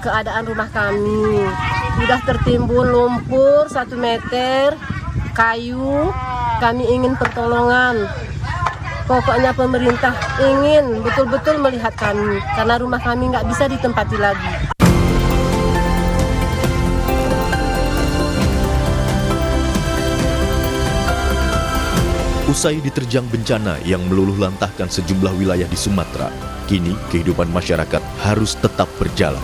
keadaan rumah kami. Sudah tertimbun lumpur 1 meter, kayu. Kami ingin pertolongan. Pokoknya pemerintah ingin betul-betul melihat kami, karena rumah kami nggak bisa ditempati lagi. Usai diterjang bencana yang meluluh lantahkan sejumlah wilayah di Sumatera, kini kehidupan masyarakat harus tetap berjalan.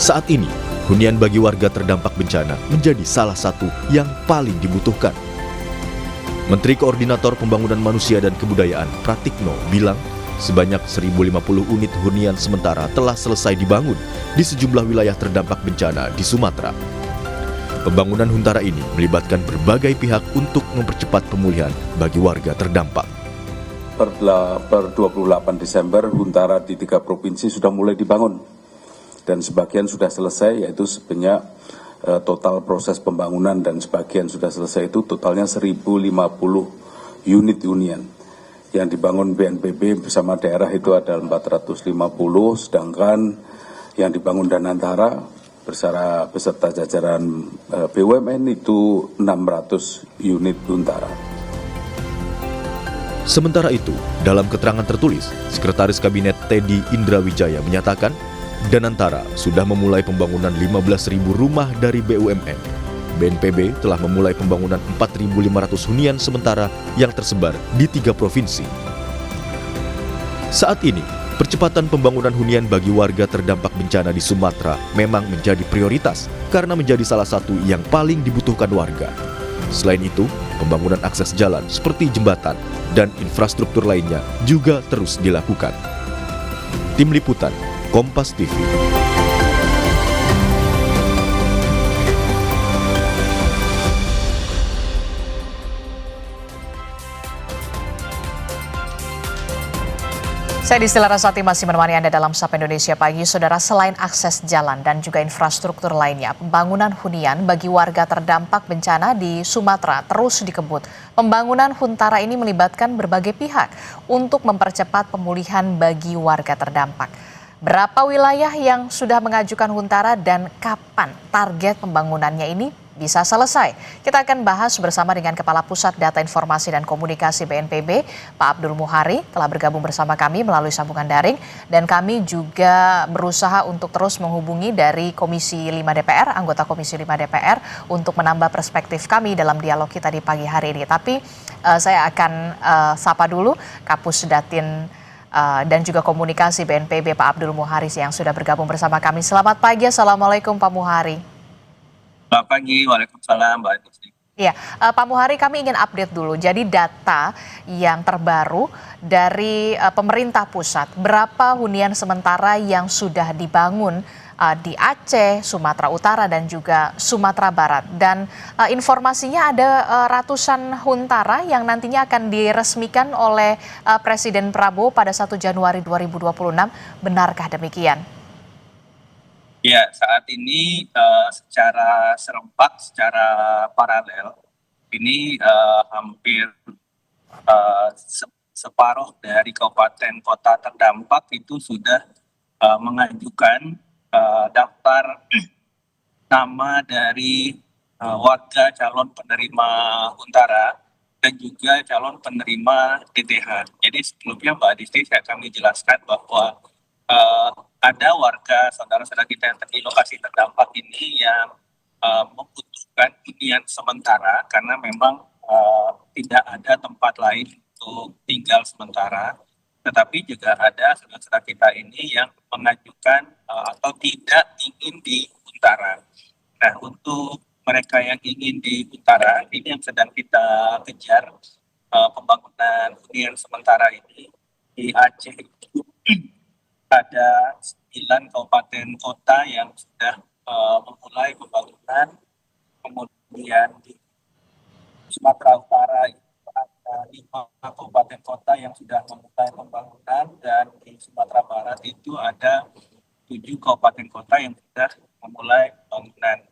Saat ini, hunian bagi warga terdampak bencana menjadi salah satu yang paling dibutuhkan. Menteri Koordinator Pembangunan Manusia dan Kebudayaan Pratikno bilang sebanyak 1.050 unit hunian sementara telah selesai dibangun di sejumlah wilayah terdampak bencana di Sumatera. Pembangunan Huntara ini melibatkan berbagai pihak untuk mempercepat pemulihan bagi warga terdampak. Per 28 Desember, Huntara di 3 provinsi sudah mulai dibangun dan sebagian sudah selesai, yaitu sebanyak total proses pembangunan dan sebagian sudah selesai itu totalnya 1.050 unit hunian. Yang dibangun BNPB bersama daerah itu ada 450, sedangkan yang dibangun Danantara beserta jajaran BUMN itu 600 unit Huntara. Sementara itu, dalam keterangan tertulis, Sekretaris Kabinet Teddy Indrawijaya menyatakan Danantara sudah memulai pembangunan 15.000 rumah dari BUMN. BNPB telah memulai pembangunan 4.500 hunian sementara yang tersebar di 3 provinsi. Saat ini, percepatan pembangunan hunian bagi warga terdampak bencana di Sumatera memang menjadi prioritas karena menjadi salah satu yang paling dibutuhkan warga. Selain itu, pembangunan akses jalan seperti jembatan dan infrastruktur lainnya juga terus dilakukan. Tim Liputan, Kompas TV. Saya Distila Rasati masih menemani Anda dalam Sapa Indonesia Pagi. Saudara, selain akses jalan dan juga infrastruktur lainnya, pembangunan hunian bagi warga terdampak bencana di Sumatera terus dikebut. Pembangunan Huntara ini melibatkan berbagai pihak untuk mempercepat pemulihan bagi warga terdampak. Berapa wilayah yang sudah mengajukan Huntara dan kapan target pembangunannya ini bisa selesai? Kita akan bahas bersama dengan Kepala Pusat Data Informasi dan Komunikasi BNPB, Pak Abdul Muhari, telah bergabung bersama kami melalui sambungan daring. Dan kami juga berusaha untuk terus menghubungi dari Komisi 5 DPR, anggota Komisi 5 DPR, untuk menambah perspektif kami dalam dialog kita di pagi hari ini. Tapi saya akan sapa dulu Kapus Datin dan juga Komunikasi BNPB, Pak Abdul Muhari, yang sudah bergabung bersama kami. Selamat pagi, Assalamualaikum Pak Muhari. Selamat pagi, waalaikumsalam Mbak Adisti. Iya, Pak Muhari, kami ingin update dulu. Jadi data yang terbaru dari pemerintah pusat, berapa hunian sementara yang sudah dibangun di Aceh, Sumatera Utara dan juga Sumatera Barat. Dan informasinya ada ratusan Huntara yang nantinya akan diresmikan oleh Presiden Prabowo pada 1 Januari 2026. Benarkah demikian? Ya, saat ini secara serempak, secara paralel, ini hampir separuh dari kabupaten kota terdampak itu sudah mengajukan daftar nama dari warga calon penerima Huntara dan juga calon penerima DTH. Jadi sebelumnya Mbak Adisti, kami jelaskan bahwa ada warga saudara-saudara kita yang di lokasi terdampak ini yang membutuhkan hunian sementara karena memang tidak ada tempat lain untuk tinggal sementara. Tetapi juga ada saudara-saudara kita ini yang mengajukan atau tidak ingin di Huntara. Nah, untuk mereka yang ingin di Huntara, ini yang sedang kita kejar pembangunan hunian sementara ini di Aceh. Ada 9 kabupaten kota yang sudah memulai pembangunan, kemudian di Sumatera Utara itu ada 5 kabupaten kota yang sudah memulai pembangunan, dan di Sumatera Barat itu ada 7 kabupaten kota yang sudah memulai pembangunan.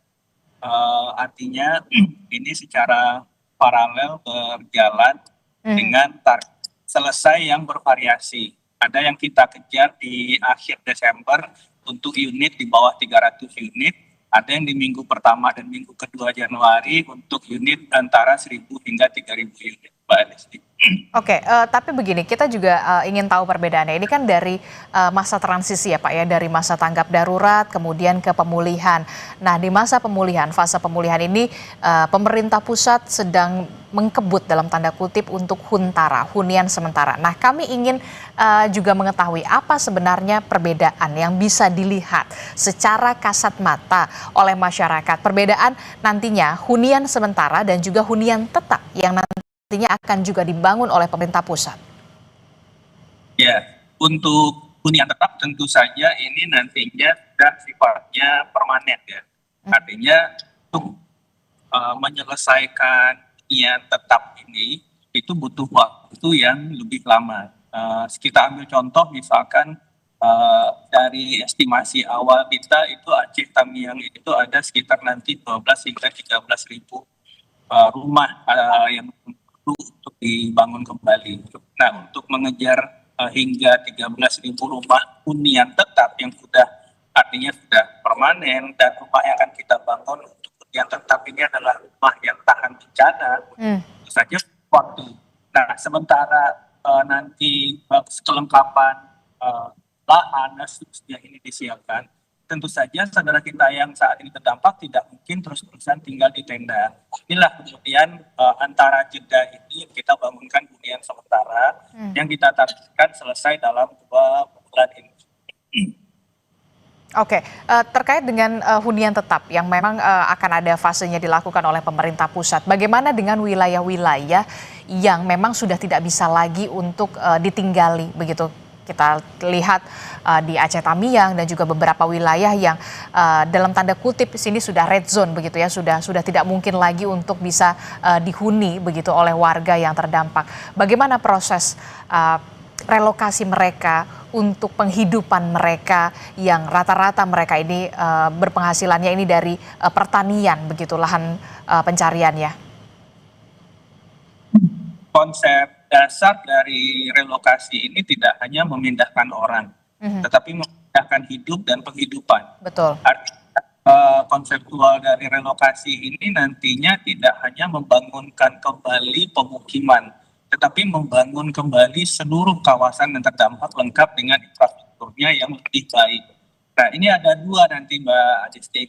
Artinya ini secara paralel berjalan dengan target selesai yang bervariasi. Ada yang kita kejar di akhir Desember untuk unit di bawah 300 unit. Ada yang di minggu pertama dan minggu kedua Januari untuk unit antara 1.000 hingga 3.000 unit, Mbak Desti. Oke, tapi begini, kita juga ingin tahu perbedaannya. Ini kan dari masa transisi ya Pak ya, dari masa tanggap darurat kemudian ke pemulihan. Nah, di masa pemulihan, fase pemulihan ini pemerintah pusat sedang mengkebut dalam tanda kutip untuk hunian sementara. Nah, kami ingin juga mengetahui apa sebenarnya perbedaan yang bisa dilihat secara kasat mata oleh masyarakat. Perbedaan nantinya hunian sementara dan juga hunian tetap yang nantinya akan juga dibangun oleh pemerintah pusat. Ya, untuk hunian tetap tentu saja ini nantinya sudah sifatnya permanen ya. Artinya untuk menyelesaikan hunian tetap ini itu butuh waktu yang lebih lama. Kita ambil contoh misalkan dari estimasi awal kita itu Aceh Tamiang itu ada sekitar nanti 12 hingga 13 ribu rumah yang perlu untuk dibangun kembali. Nah, untuk mengejar hingga 13 ribu rumah hunian tetap yang sudah artinya sudah permanen dan rumah yang akan kita bangun untuk hunian tetap ini adalah rumah yang tahan bencana, tentu saja waktu. Nah, sementara nanti kelengkapan lahan dan seterusnya ini disiapkan, tentu saja saudara kita yang saat ini terdampak tidak mungkin terus-terusan tinggal di tenda. Inilah kemudian antara jeda ini kita bangunkan hunian sementara yang kita targetkan selesai dalam 2 bulan ini. Oke, terkait dengan hunian tetap yang memang akan ada fasenya dilakukan oleh pemerintah pusat. Bagaimana dengan wilayah-wilayah yang memang sudah tidak bisa lagi untuk ditinggali begitu? Kita lihat di Aceh Tamiang dan juga beberapa wilayah yang dalam tanda kutip sini sudah red zone begitu ya, sudah tidak mungkin lagi untuk bisa dihuni begitu oleh warga yang terdampak. Bagaimana proses relokasi mereka untuk penghidupan mereka yang rata-rata mereka ini berpenghasilannya ini dari pertanian begitu, lahan pencariannya? Konsep dasar dari relokasi ini tidak hanya memindahkan orang, tetapi memindahkan hidup dan penghidupan. Betul. Artinya konseptual dari relokasi ini nantinya tidak hanya membangunkan kembali pemukiman, tetapi membangun kembali seluruh kawasan yang terdampak lengkap dengan infrastrukturnya yang lebih baik. Nah, ini ada 2 nanti Mbak Adisti.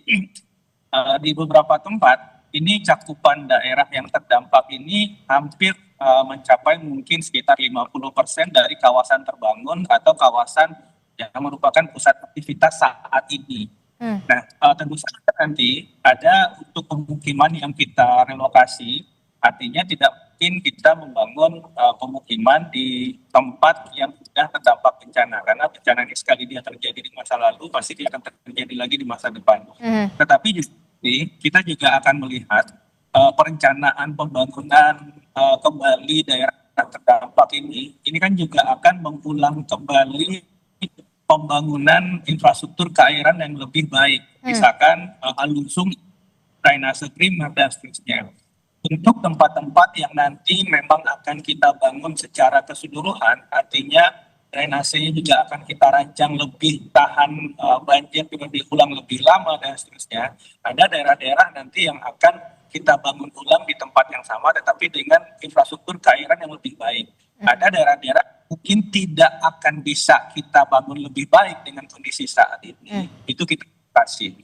Di beberapa tempat ini cakupan daerah yang terdampak ini hampir mencapai mungkin sekitar 50% dari kawasan terbangun atau kawasan yang merupakan pusat aktivitas saat ini. Nah, tentu saja nanti ada untuk pemukiman yang kita relokasi, artinya tidak mungkin kita membangun pemukiman di tempat yang sudah terdampak bencana, karena bencana ini sekali dia terjadi di masa lalu pasti dia akan terjadi lagi di masa depan. Tetapi justru kita juga akan melihat perencanaan pembangunan kembali daerah terdampak ini kan juga akan mengulang kembali pembangunan infrastruktur keairan yang lebih baik, misalkan alur sungai, drainase primer dan seterusnya. Untuk tempat-tempat yang nanti memang akan kita bangun secara keseluruhan, artinya drainasenya juga akan kita rancang lebih tahan banjir bila diulang lebih lama dan seterusnya. Ada daerah-daerah nanti yang akan kita bangun ulang di tempat yang sama tetapi dengan infrastruktur keairan yang lebih baik. Ada daerah-daerah mungkin tidak akan bisa kita bangun lebih baik dengan kondisi saat ini. Itu kita kasih.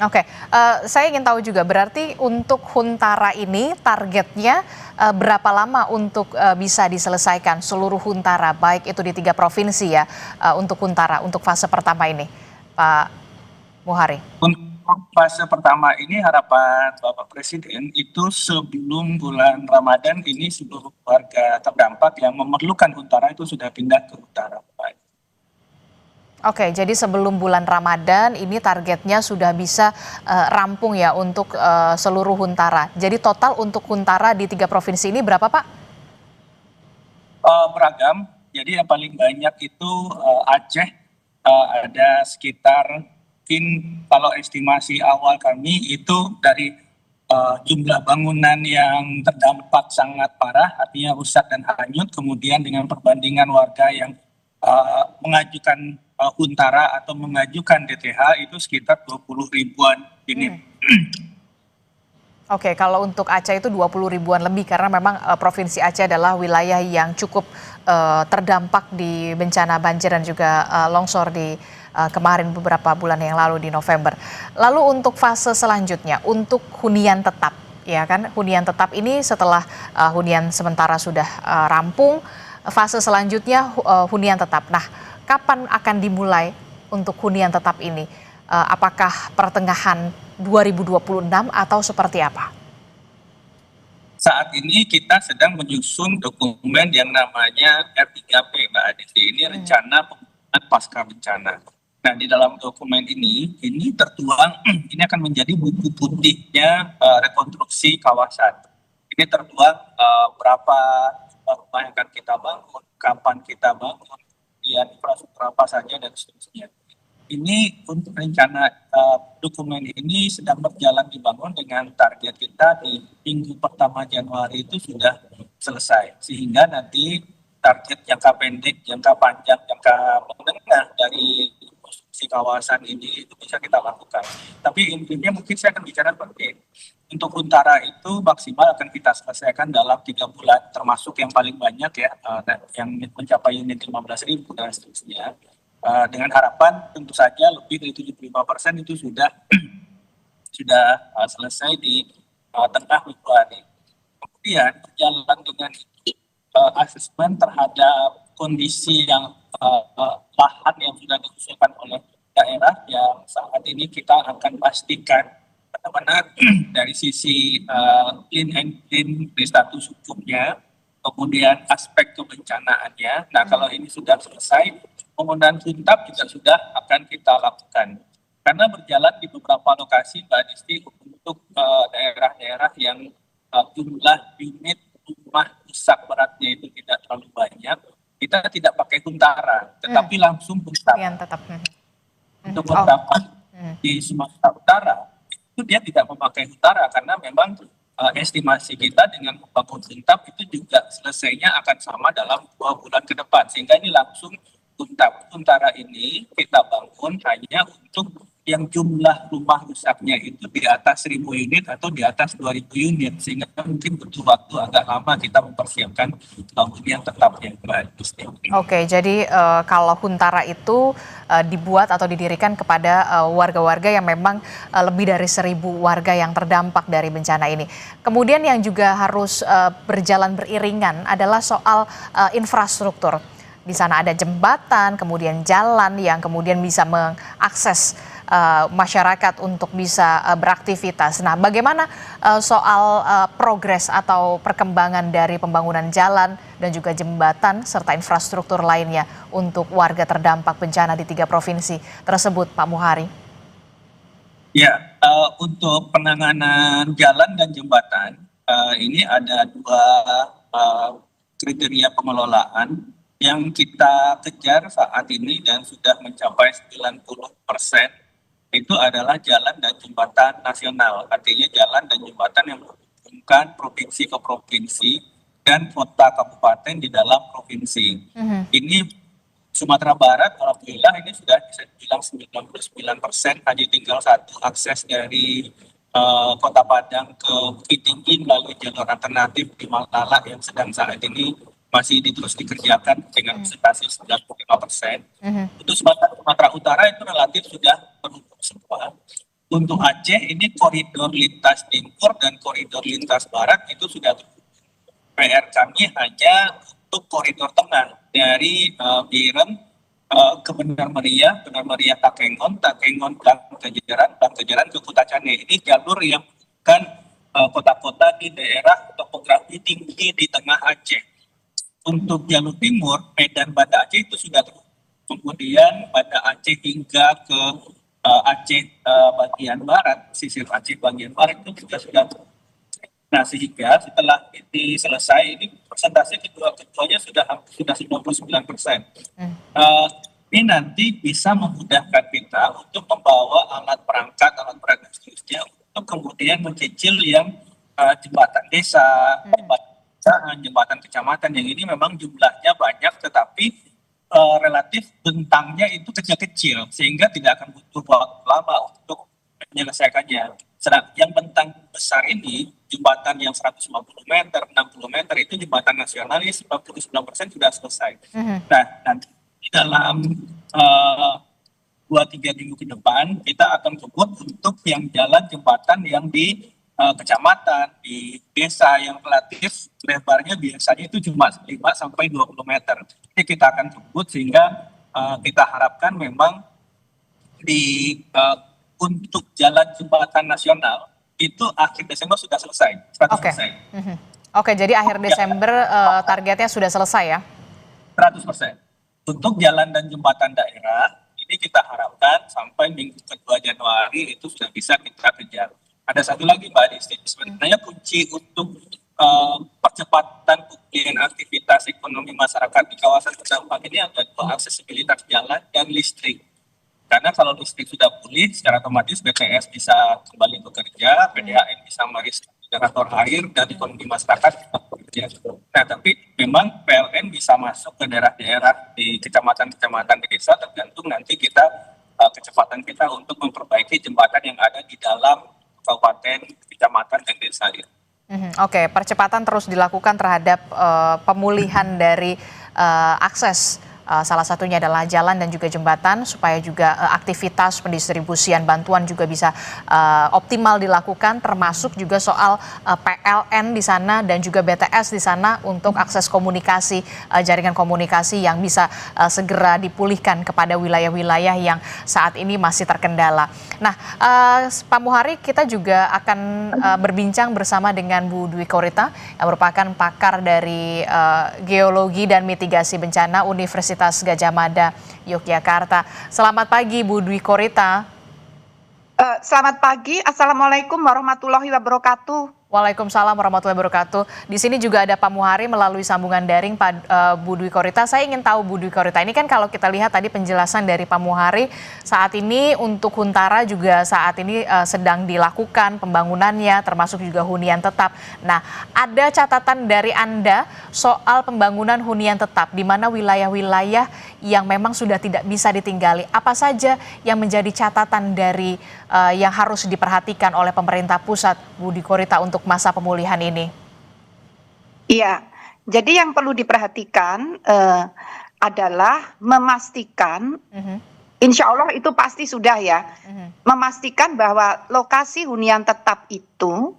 Oke, saya ingin tahu juga berarti untuk Huntara ini targetnya berapa lama untuk bisa diselesaikan seluruh Huntara, baik itu di 3 provinsi ya, untuk Huntara, untuk fase pertama ini, Pak Muhari? Untuk fase pertama ini harapan Bapak Presiden itu sebelum bulan Ramadan ini seluruh warga terdampak yang memerlukan Huntara itu sudah pindah ke Huntara. Oke, jadi sebelum bulan Ramadan ini targetnya sudah bisa rampung ya untuk seluruh Huntara. Jadi total untuk Huntara di 3 provinsi ini berapa Pak? Beragam. Jadi yang paling banyak itu Aceh, ada sekitar mungkin kalau estimasi awal kami itu dari jumlah bangunan yang terdampak sangat parah, artinya rusak dan hanyut, kemudian dengan perbandingan warga yang mengajukan Huntara atau mengajukan DTH itu sekitar 20 ribuan unit. Oke, kalau untuk Aceh itu 20 ribuan lebih karena memang Provinsi Aceh adalah wilayah yang cukup terdampak di bencana banjir dan juga longsor di kemarin beberapa bulan yang lalu di November. Lalu untuk fase selanjutnya, untuk hunian tetap, ya kan? Hunian tetap ini setelah hunian sementara sudah rampung, fase selanjutnya hunian tetap. Nah, kapan akan dimulai untuk hunian tetap ini? Apakah pertengahan 2026 atau seperti apa? Saat ini kita sedang menyusun dokumen yang namanya R3P, Mbak Adisti. Ini rencana pembangunan pasca bencana. Nah, di dalam dokumen ini tertuang, ini akan menjadi buku putihnya rekonstruksi kawasan. Ini tertuang berapa rumah yang akan kita bangun, kapan kita bangun, kemudian infrastruktur apa saja, dan seterusnya. Ini untuk rencana dokumen ini sedang berjalan dibangun dengan target kita di minggu pertama Januari itu sudah selesai. Sehingga nanti target jangka pendek, jangka panjang, jangka menengah dari konstruksi kawasan ini itu bisa kita lakukan. Tapi intinya mungkin saya akan bicara penting. Untuk Huntara itu maksimal akan kita selesaikan dalam 3 bulan, termasuk yang paling banyak ya, yang mencapai unit 15.000 dan seterusnya. Dengan harapan tentu saja lebih dari 75% itu sudah selesai di tengah Februari. Kemudian berjalan dengan asesmen terhadap kondisi yang lahan yang sudah diusulkan oleh daerah yang saat ini kita akan pastikan benar-benar dari sisi clean and clean dari status hukumnya, kemudian aspek kebencanaannya. Nah, kalau ini sudah selesai, pembangunan huntap juga sudah akan kita lakukan. Karena berjalan di beberapa lokasi, Mbak Adisti, untuk daerah-daerah yang jumlah unit rumah rusak beratnya itu tidak terlalu banyak, kita tidak pakai huntara, tetapi langsung huntap. Tetap. Untuk beberapa di Sumatera Utara, itu dia tidak memakai huntara karena memang estimasi kita dengan membangun huntap itu juga selesainya akan sama dalam 2 bulan ke depan. Sehingga ini langsung huntap. Huntara ini kita bangun hanya untuk yang jumlah rumah rusaknya itu di atas 1.000 unit atau di atas 2.000 unit. Sehingga mungkin butuh waktu agak lama kita mempersiapkan hunian tetapnya. Oke, jadi kalau huntara itu dibuat atau didirikan kepada warga-warga yang memang lebih dari 1.000 warga yang terdampak dari bencana ini. Kemudian yang juga harus berjalan beriringan adalah soal infrastruktur. Di sana ada jembatan, kemudian jalan yang kemudian bisa mengakses masyarakat untuk bisa beraktivitas. Nah, bagaimana soal progres atau perkembangan dari pembangunan jalan dan juga jembatan serta infrastruktur lainnya untuk warga terdampak bencana di 3 provinsi tersebut, Pak Muhari? Ya, untuk penanganan jalan dan jembatan, ini ada 2 kriteria pengelolaan yang kita kejar saat ini dan sudah mencapai 90%, itu adalah jalan dan jembatan nasional. Artinya jalan dan jembatan yang menghubungkan provinsi ke provinsi dan kota kabupaten di dalam provinsi. Ini Sumatera Barat, alhamdulillah ini sudah bisa dibilang 99%, hanya tinggal satu akses dari Kota Padang ke Bukit Tinggi melalui jalur alternatif di Malala yang sedang saat ini masih terus dikerjakan dengan presentasi 95%. Untuk Sumatera Utara itu relatif sudah terhubung semua. Untuk Aceh ini koridor lintas timur dan koridor lintas barat itu sudah terhubung. PR kami hanya untuk koridor tengah dari Biren ke Benar Meriah Takengon Kejaran ke Kota Cane. Ini jalur yang bukan kota-kota di daerah topografi tinggi di tengah Aceh. Untuk jalur timur, Medan Banda Aceh itu sudah terhubung. Kemudian Banda Aceh hingga ke Aceh bagian barat, sisir Aceh bagian barat itu juga sudah terhubung. Nah, sehingga setelah ini selesai, ini persentase keduanya sudah 99%. Ini nanti bisa memudahkan kita untuk membawa alat perangkat seterusnya untuk kemudian mencicil yang jembatan desa, jembatan kecamatan yang ini memang jumlahnya banyak, tetapi relatif bentangnya itu kecil-kecil sehingga tidak akan butuh waktu lama untuk menyelesaikannya. Sedang yang bentang besar ini, jembatan yang 150 meter, 60 meter itu jembatan nasional ini 99% sudah selesai. Nah, nanti di dalam 2-3 minggu ke depan kita akan kebut untuk yang jalan jembatan yang di kecamatan, di desa yang relatif lebarnya biasanya itu cuma 5-20 meter. Jadi kita akan kebut sehingga kita harapkan memang di untuk jalan jembatan nasional itu akhir Desember sudah selesai, 100%. Oke. Oke, jadi akhir Desember targetnya sudah selesai ya? 100%. Untuk jalan dan jembatan daerah, ini kita harapkan sampai minggu kedua Januari itu sudah bisa kita kejar. Ada satu lagi Mbak Desti, sebenarnya kunci untuk percepatan pemulihan aktivitas ekonomi masyarakat di kawasan terdampak ini ada dua, aksesibilitas jalan dan listrik. Karena kalau listrik sudah pulih, secara otomatis BTS bisa kembali bekerja, PDAM bisa merestart generator air, dan ekonomi masyarakat bisa bekerja. Nah, tapi memang PLN bisa masuk ke daerah-daerah di kecamatan-kecamatan di desa, tergantung nanti kita kecepatan kita untuk memperbaiki jembatan yang ada di dalam kabupaten, kecamatan, dan desa. Oke, percepatan terus dilakukan terhadap pemulihan dari akses. Salah satunya adalah jalan dan juga jembatan supaya juga aktivitas pendistribusian bantuan juga bisa optimal dilakukan, termasuk juga soal PLN di sana dan juga BTS di sana untuk akses komunikasi, jaringan komunikasi yang bisa segera dipulihkan kepada wilayah-wilayah yang saat ini masih terkendala. Nah, Pak Muhari, kita juga akan berbincang bersama dengan Bu Dwi Korita yang merupakan pakar dari geologi dan mitigasi bencana Universitas Gadjah Mada, Yogyakarta. Selamat pagi, Bu Dwi Korita. Selamat pagi, Assalamualaikum warahmatullahi wabarakatuh. Waalaikumsalam warahmatullahi wabarakatuh. Di sini juga ada Pak Muhari melalui sambungan daring, Pak Bu Dwi Korita. Saya ingin tahu Bu Dwi Korita, ini kan kalau kita lihat tadi penjelasan dari Pak Muhari, saat ini untuk Huntara juga saat ini sedang dilakukan pembangunannya, termasuk juga hunian tetap. Nah, ada catatan dari Anda soal pembangunan hunian tetap, di mana wilayah-wilayah yang memang sudah tidak bisa ditinggali. Apa saja yang menjadi catatan dari yang harus diperhatikan oleh pemerintah pusat, Bu Dwi Korita, untuk masa pemulihan ini? Iya, jadi yang perlu diperhatikan adalah memastikan, insya Allah itu pasti sudah ya, memastikan bahwa lokasi hunian tetap itu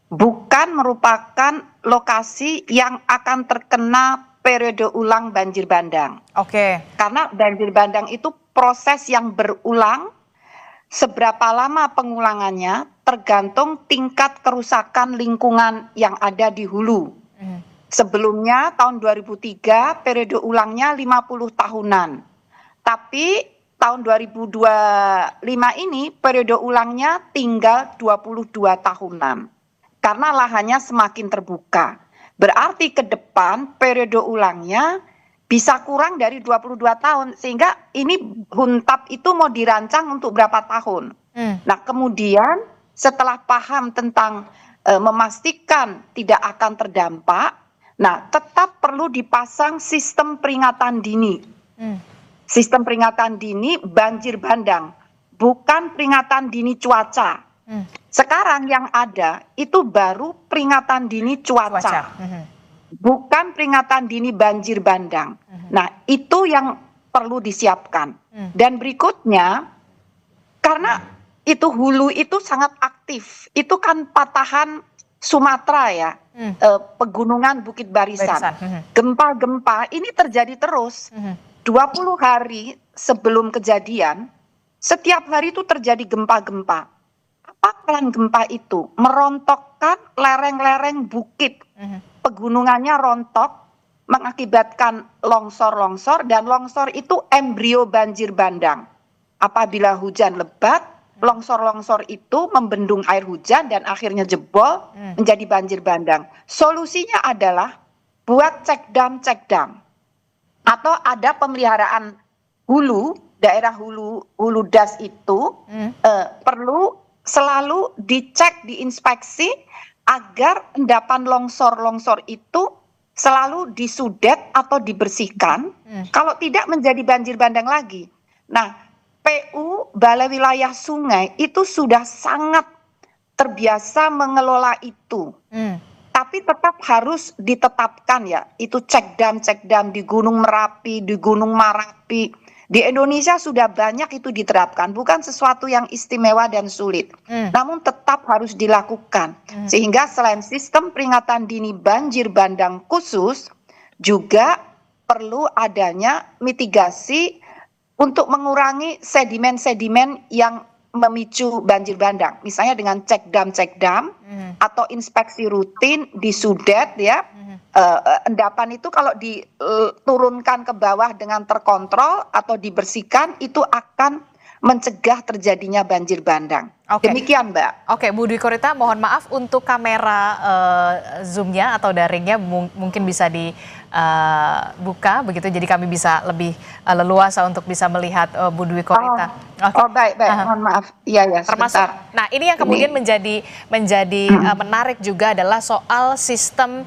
bukan merupakan lokasi yang akan terkena periode ulang banjir bandang. Oke. Karena banjir bandang itu proses yang berulang. Seberapa lama pengulangannya tergantung tingkat kerusakan lingkungan yang ada di hulu. Sebelumnya tahun 2003 periode ulangnya 50 tahunan. Tapi tahun 2025 ini periode ulangnya tinggal 22 tahunan. Karena lahannya semakin terbuka. Berarti ke depan periode ulangnya bisa kurang dari 22 tahun, sehingga ini Huntap itu mau dirancang untuk berapa tahun. Nah, kemudian setelah paham tentang memastikan tidak akan terdampak, nah tetap perlu dipasang sistem peringatan dini. Sistem peringatan dini banjir bandang, bukan peringatan dini cuaca. Sekarang yang ada itu baru peringatan dini cuaca. Bukan peringatan dini banjir bandang. Nah, itu yang perlu disiapkan. Dan berikutnya, karena itu hulu itu sangat aktif. Itu kan patahan Sumatera ya, pegunungan Bukit Barisan. Gempa-gempa ini terjadi terus. 20 hari sebelum kejadian, setiap hari itu terjadi gempa-gempa. Apa peran gempa itu? Merontokkan lereng-lereng bukit. Pegunungannya rontok, mengakibatkan longsor-longsor, dan longsor itu embrio banjir bandang. Apabila hujan lebat, longsor-longsor itu membendung air hujan dan akhirnya jebol menjadi banjir bandang. Solusinya adalah buat check dam. Atau ada pemeliharaan hulu, daerah hulu das itu perlu selalu dicek, diinspeksi, agar endapan longsor-longsor itu selalu disudet atau dibersihkan, kalau tidak menjadi banjir bandang lagi. Nah, PU Balai Wilayah Sungai itu sudah sangat terbiasa mengelola itu. Tapi tetap harus ditetapkan ya, itu cek dam di Gunung Merapi, di Gunung Marapi. Di Indonesia sudah banyak itu diterapkan, bukan sesuatu yang istimewa dan sulit. Namun tetap harus dilakukan. Sehingga selain sistem peringatan dini banjir bandang khusus, juga perlu adanya mitigasi untuk mengurangi sedimen-sedimen yang memicu banjir bandang. Misalnya dengan cek dam atau inspeksi rutin di Sudet ya. Endapan itu kalau diturunkan ke bawah dengan terkontrol atau dibersihkan itu akan mencegah terjadinya banjir bandang. Demikian Mbak. Oke, Bu Dwi Korita, mohon maaf untuk kamera zoom-nya atau daringnya mungkin bisa dibuka begitu, jadi kami bisa lebih leluasa untuk bisa melihat Bu Dwi Korita. Baik, mohon maaf. Iya, termasuk. Nah, ini yang kemudian menjadi menarik juga adalah soal sistem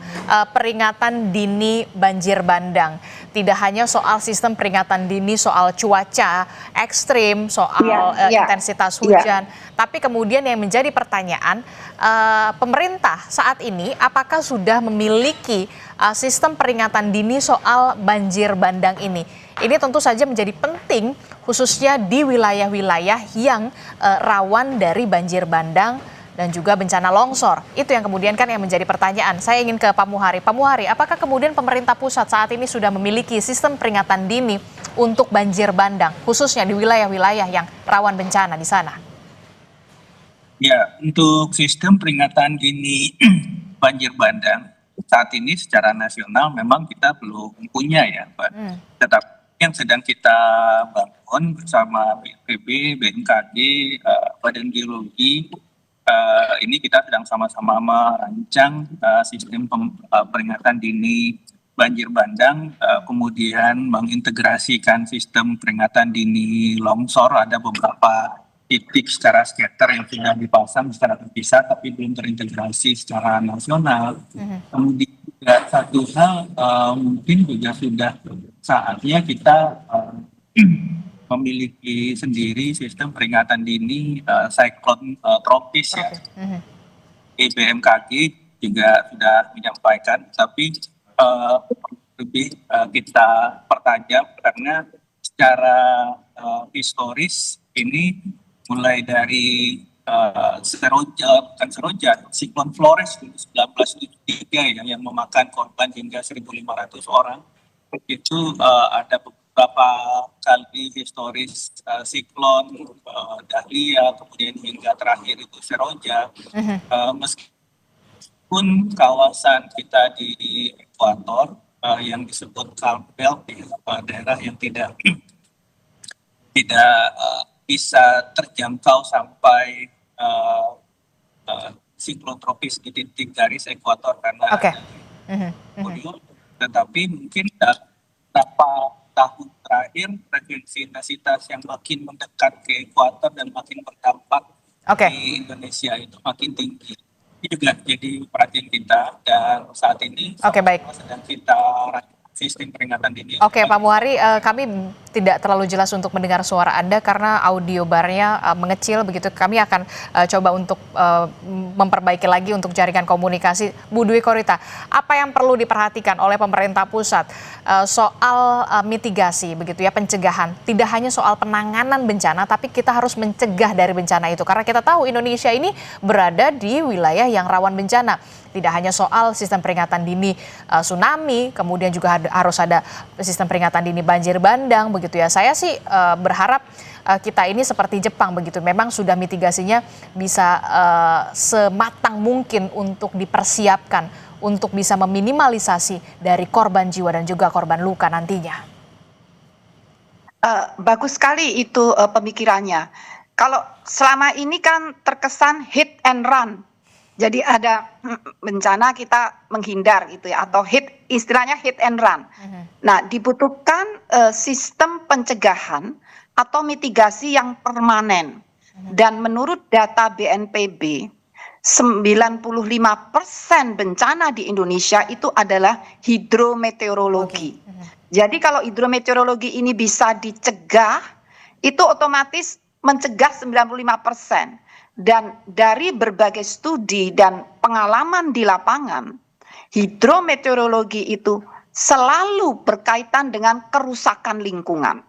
peringatan dini banjir bandang. Tidak hanya soal sistem peringatan dini soal cuaca ekstrim, soal intensitas hujan, tapi kemudian yang menjadi pertanyaan, pemerintah saat ini apakah sudah memiliki sistem peringatan dini soal banjir bandang ini? Ini tentu saja menjadi penting khususnya di wilayah-wilayah yang rawan dari banjir bandang dan juga bencana longsor. Itu yang kemudian kan yang menjadi pertanyaan. Saya ingin ke Pak Muhari. Pak Muhari, apakah kemudian pemerintah pusat saat ini sudah memiliki sistem peringatan dini untuk banjir bandang, khususnya di wilayah-wilayah yang rawan bencana di sana? Ya, untuk sistem peringatan dini banjir bandang saat ini secara nasional memang kita belum punya ya, Pak. Tetapi yang sedang kita bangun bersama BNPB, BMKG, Badan Geologi, ini kita sedang sama-sama merancang sistem peringatan dini banjir bandang, kemudian mengintegrasikan sistem peringatan dini longsor. Ada beberapa titik secara scatter yang sudah dipasang secara terpisah tapi belum terintegrasi secara nasional. Kemudian juga satu hal mungkin juga sudah saatnya kita memiliki sendiri sistem peringatan dini siklon tropis ya. BMKG juga sudah menyampaikan, tapi lebih kita pertajam karena secara historis ini mulai dari siklon Flores 1973 ya, yang memakan korban hingga 1.500 orang. Itu ada beberapa kali historis siklon Dahlia, kemudian hingga terakhir itu Seroja. Meskipun kawasan kita di ekuator yang disebut Calm Belt, daerah yang tidak bisa terjangkau sampai siklon tropis di titik garis ekuator karena tetapi mungkin beberapa tahun terakhir frekuensi intensitas yang makin mendekat ke ekuator dan makin berdampak di Indonesia itu makin tinggi. Ini juga jadi perhatian kita dan saat ini sedang kita sistem peringatan dini. Pak Muhari, kami tidak terlalu jelas untuk mendengar suara Anda karena audio barnya mengecil begitu. Kami akan coba untuk memperbaiki lagi untuk jaringan komunikasi. Bu Dwi Korita, apa yang perlu diperhatikan oleh pemerintah pusat soal mitigasi begitu ya, pencegahan? Tidak hanya soal penanganan bencana, tapi kita harus mencegah dari bencana itu. Karena kita tahu Indonesia ini berada di wilayah yang rawan bencana. Tidak hanya soal sistem peringatan dini tsunami, kemudian juga harus ada sistem peringatan dini banjir bandang begitu ya. Saya sih berharap kita ini seperti Jepang begitu, memang sudah mitigasinya bisa sematang mungkin untuk dipersiapkan untuk bisa meminimalisasi dari korban jiwa dan juga korban luka nantinya. Bagus sekali itu pemikirannya. Kalau selama ini kan terkesan hit and run. Jadi ada bencana kita menghindar gitu ya, atau istilahnya hit and run. Nah, dibutuhkan sistem pencegahan atau mitigasi yang permanen. Dan menurut data BNPB, 95% bencana di Indonesia itu adalah hidrometeorologi. Jadi kalau hidrometeorologi ini bisa dicegah, itu otomatis mencegah 95%. Dan dari berbagai studi dan pengalaman di lapangan, hidrometeorologi itu selalu berkaitan dengan kerusakan lingkungan.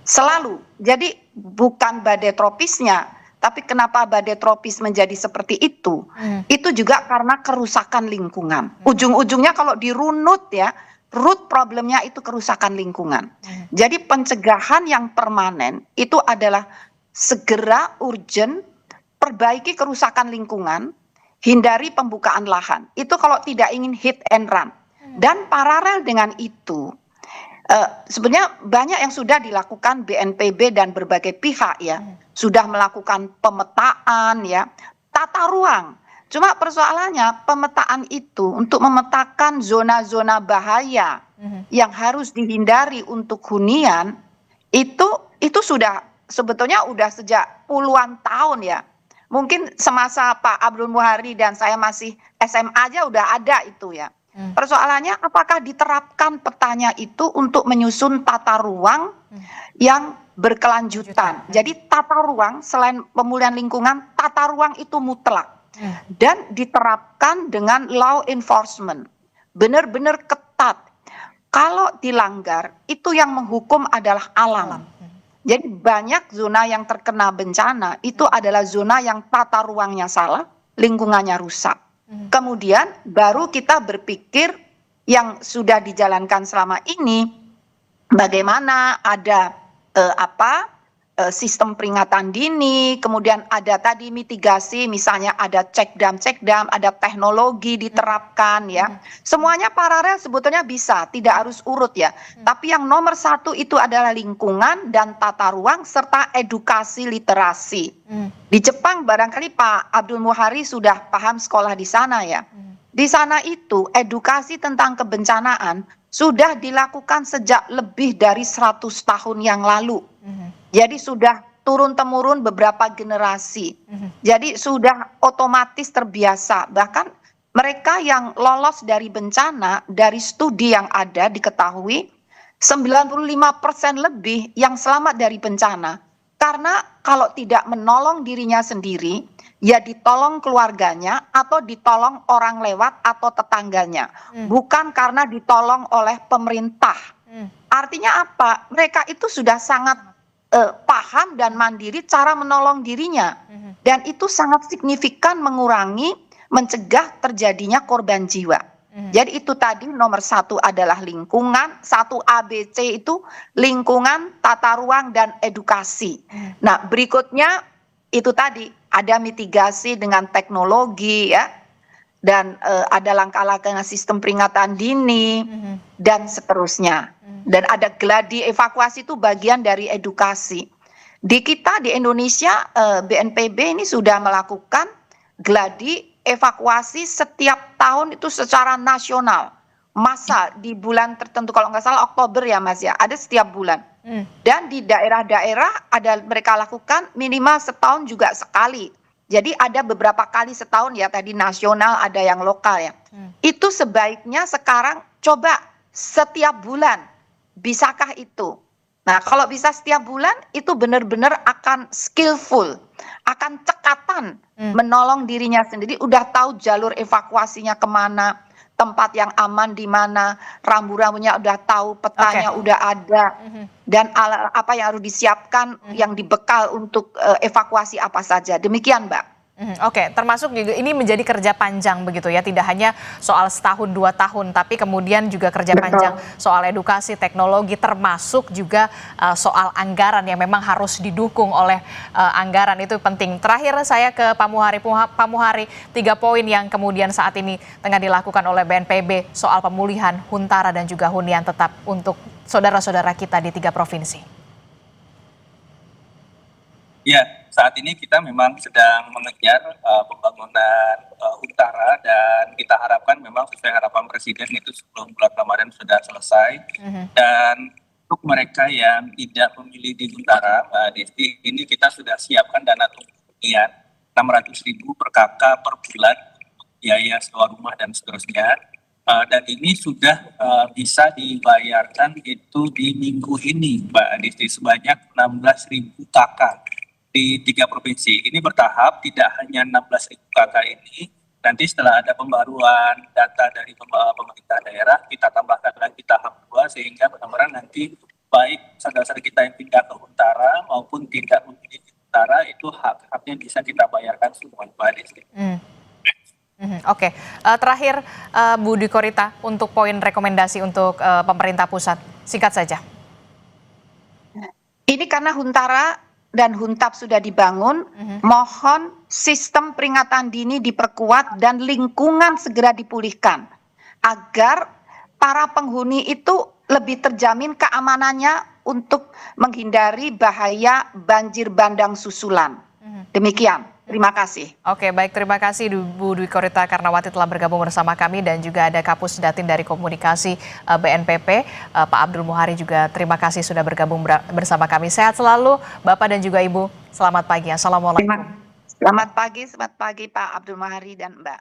Selalu. Jadi bukan badai tropisnya, tapi kenapa badai tropis menjadi seperti itu? Itu juga karena kerusakan lingkungan. Ujung-ujungnya kalau dirunut ya, root problemnya itu kerusakan lingkungan. Jadi pencegahan yang permanen itu adalah segera urgent perbaiki kerusakan lingkungan, hindari pembukaan lahan. Itu kalau tidak ingin hit and run. Dan paralel dengan itu, sebenarnya banyak yang sudah dilakukan BNPB dan berbagai pihak ya, sudah melakukan pemetaan ya, tata ruang. Cuma persoalannya pemetaan itu untuk memetakan zona-zona bahaya yang harus dihindari untuk hunian itu sudah sebetulnya udah sejak puluhan tahun ya. Mungkin semasa Pak Abdul Muhari dan saya masih SMA aja udah ada itu ya. Persoalannya apakah diterapkan petanya itu untuk menyusun tata ruang yang berkelanjutan. Jadi tata ruang selain pemulihan lingkungan, tata ruang itu mutlak. Dan diterapkan dengan law enforcement. Benar-benar ketat. Kalau dilanggar, itu yang menghukum adalah alam. Jadi banyak zona yang terkena bencana itu adalah zona yang tata ruangnya salah, lingkungannya rusak. Kemudian baru kita berpikir yang sudah dijalankan selama ini, bagaimana ada sistem peringatan dini, kemudian ada tadi mitigasi, misalnya ada cek dam, ada teknologi diterapkan ya. Semuanya paralel sebetulnya bisa, tidak harus urut ya. Tapi yang nomor satu itu adalah lingkungan dan tata ruang serta edukasi literasi. Di Jepang barangkali Pak Abdul Muhari sudah paham sekolah di sana ya. Di sana itu edukasi tentang kebencanaan sudah dilakukan sejak lebih dari 100 tahun yang lalu. Jadi sudah turun-temurun beberapa generasi. Jadi sudah otomatis terbiasa. Bahkan mereka yang lolos dari bencana, dari studi yang ada diketahui 95% lebih yang selamat dari bencana. Karena kalau tidak menolong dirinya sendiri, ya ditolong keluarganya atau ditolong orang lewat atau tetangganya. Bukan karena ditolong oleh pemerintah. Artinya apa? Mereka itu sudah sangat paham dan mandiri cara menolong dirinya. Dan itu sangat signifikan mengurangi, mencegah terjadinya korban jiwa. Jadi itu tadi nomor satu adalah lingkungan, 1ABC itu lingkungan, tata ruang, dan edukasi. Nah berikutnya itu tadi ada mitigasi dengan teknologi ya, dan ada langkah-langkah sistem peringatan dini dan seterusnya. Dan ada gladi evakuasi itu bagian dari edukasi. Di kita di Indonesia BNPB ini sudah melakukan gladi evakuasi setiap tahun itu secara nasional. Masa di bulan tertentu, kalau nggak salah Oktober ya Mas ya, ada setiap bulan. Dan di daerah-daerah ada mereka lakukan minimal setahun juga sekali. Jadi ada beberapa kali setahun ya, tadi nasional ada yang lokal ya. Itu sebaiknya sekarang coba setiap bulan. Bisakah itu? Nah kalau bisa setiap bulan itu benar-benar akan skillful, akan cekatan menolong dirinya sendiri, udah tahu jalur evakuasinya kemana, tempat yang aman di mana, rambu-rambunya udah tahu, petanya udah ada, dan apa yang harus disiapkan, yang dibekal untuk evakuasi apa saja. Demikian Mbak. Oke, termasuk juga ini menjadi kerja panjang begitu ya, tidak hanya soal setahun 2 tahun, tapi kemudian juga kerja panjang soal edukasi, teknologi, termasuk juga soal anggaran yang memang harus didukung oleh anggaran, itu penting. Terakhir saya ke Pak Muhari. Pak Muhari, 3 poin yang kemudian saat ini tengah dilakukan oleh BNPB soal pemulihan Huntara dan juga hunian tetap untuk saudara-saudara kita di 3 provinsi. Ya, saat ini kita memang sedang mengejar pembangunan Huntara, dan kita harapkan memang sesuai harapan Presiden itu sebelum bulan Ramadan sudah selesai. Dan untuk mereka yang tidak memilih di Huntara, Mbak Desti, ini kita sudah siapkan dana untuk hunian 600.000 per kakak per bulan, biaya sewa rumah dan seterusnya. Dan ini sudah bisa dibayarkan itu di minggu ini, Mbak Adisti, sebanyak 16.000 kakak di 3 provinsi. Ini bertahap, tidak hanya 16.000 kakak ini. Nanti setelah ada pembaruan data dari pemerintah daerah, kita tambahkan lagi tahap 2 sehingga benar-benar nanti baik saudara-saudara kita yang pindah ke utara maupun tidak memilih di utara itu hak-haknya bisa kita bayarkan semua, Mbak Adisti. Oke. Terakhir Bu Dwi Korita untuk poin rekomendasi untuk pemerintah pusat, singkat saja. Ini karena Huntara dan Huntap sudah dibangun, mohon sistem peringatan dini diperkuat dan lingkungan segera dipulihkan agar para penghuni itu lebih terjamin keamanannya untuk menghindari bahaya banjir bandang susulan. Demikian, terima kasih. Oke, baik, terima kasih Bu Dwi Korita Karnawati telah bergabung bersama kami dan juga ada Kapus Datin dari Komunikasi BNPB, Pak Abdul Muhari juga terima kasih sudah bergabung bersama kami. Sehat selalu Bapak dan juga Ibu. Selamat pagi. Assalamualaikum. Selamat pagi Pak Abdul Muhari dan Mbak.